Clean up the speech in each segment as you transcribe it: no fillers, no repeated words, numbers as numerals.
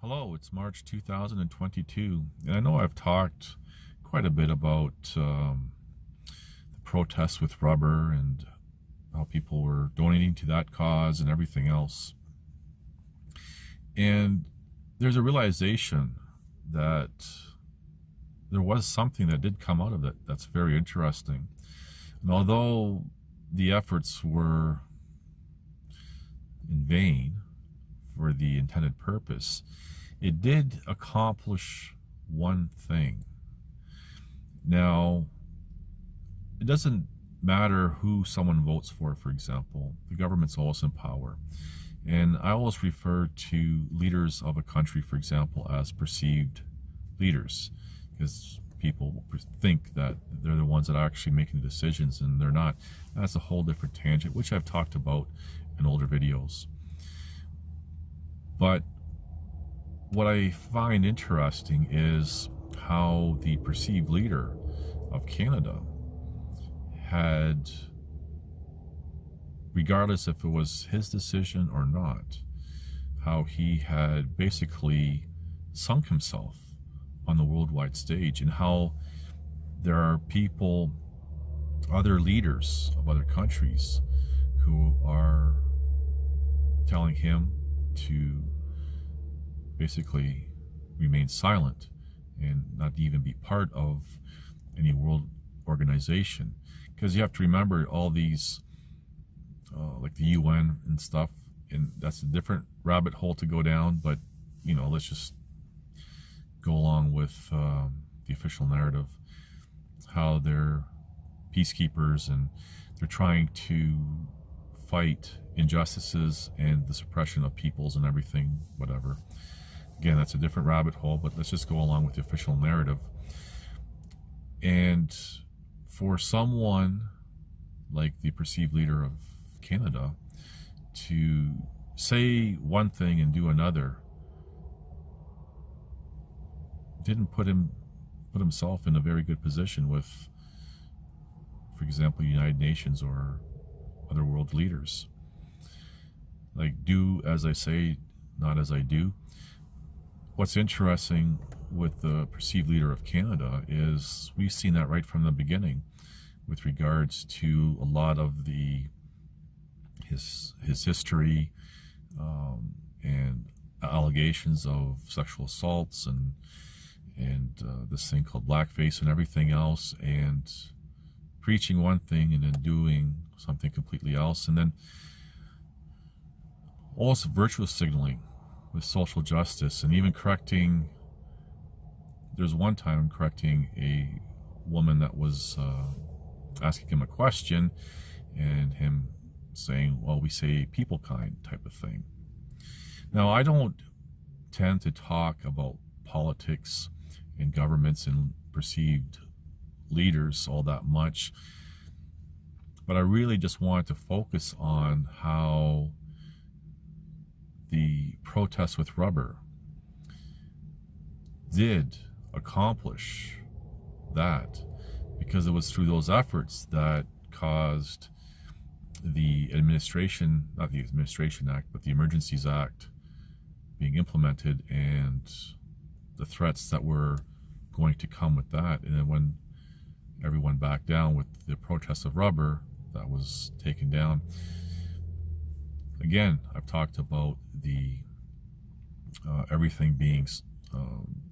Hello, it's March 2022, and I know I've talked quite a bit about the protests with rubber and how people were donating to that cause and everything else. And there's a realization that there was something that did come out of it that's very interesting. And although the efforts were in vain for the intended purpose, it did accomplish one thing. Now, it doesn't matter who someone votes for example. The government's always in power. And I always refer to leaders of a country, for example, as perceived leaders, because people think that they're the ones that are actually making the decisions, and they're not. That's a whole different tangent, which I've talked about in older videos. But what I find interesting is how the perceived leader of Canada had, regardless if it was his decision or not, how he had basically sunk himself on the worldwide stage, and how there are people, other leaders of other countries, who are telling him to basically remain silent and not even be part of any world organization. Because you have to remember all these like the UN and stuff, and that's a different rabbit hole to go down, but you know, let's just go along with the official narrative, how they're peacekeepers and they're trying to fight injustices and the suppression of peoples and everything, whatever. Again, that's a different rabbit hole, but let's just go along with the official narrative. And for someone like the perceived leader of Canada to say one thing and do another didn't put himself in a very good position with, for example, United Nations or other world leaders. Like, do as I say, not as I do. What's interesting with the perceived leader of Canada is we've seen that right from the beginning with regards to a lot of his history and allegations of sexual assaults and this thing called blackface and everything else, and preaching one thing and then doing something completely else, and then also virtue signaling with social justice, and even correcting. There's one time correcting a woman that was asking him a question, and him saying, well, we say people kind type of thing. Now, I don't tend to talk about politics and governments and perceived leaders all that much, but I really just wanted to focus on how the protests with rubber did accomplish that, because it was through those efforts that caused the administration, not the Administration Act, but the Emergencies Act being implemented, and the threats that were going to come with that. And then when everyone backed down with the protests of rubber, that was taken down. Again, I've talked about the everything being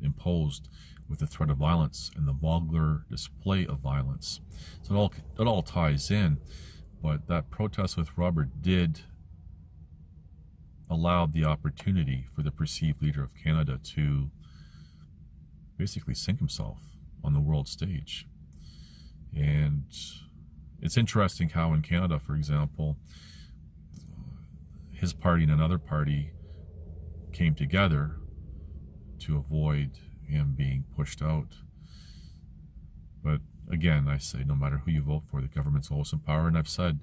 imposed with the threat of violence and the vulgar display of violence. So it all ties in, but that protest with rubber did allow the opportunity for the perceived leader of Canada to basically sink himself on the world stage. And it's interesting how in Canada, for example, his party and another party came together to avoid him being pushed out. But again, I say, no matter who you vote for, the government's always in power. And I've said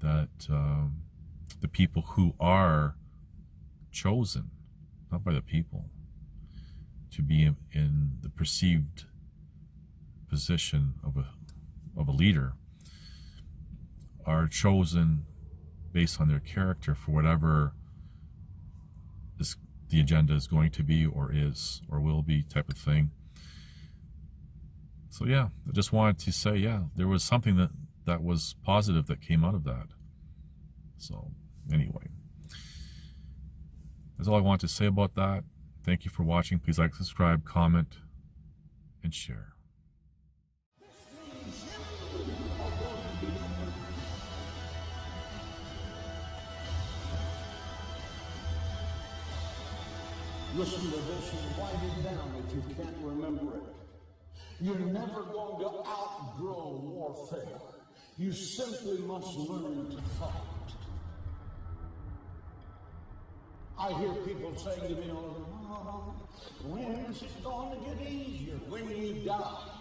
that the people who are chosen, not by the people, to be in the perceived position of a leader, are chosen based on their character for whatever is the agenda is going to be or is or will be type of thing. So yeah, I just wanted to say, yeah, there was something that was positive that came out of that. So anyway, that's all I want to say about that. Thank you for watching. Please like, subscribe, comment, and share. Listen to this and write it down if you can't remember it. You're never going to outgrow warfare. You simply must learn to fight. I hear people saying to me, oh, when is it going to get easier? When you die.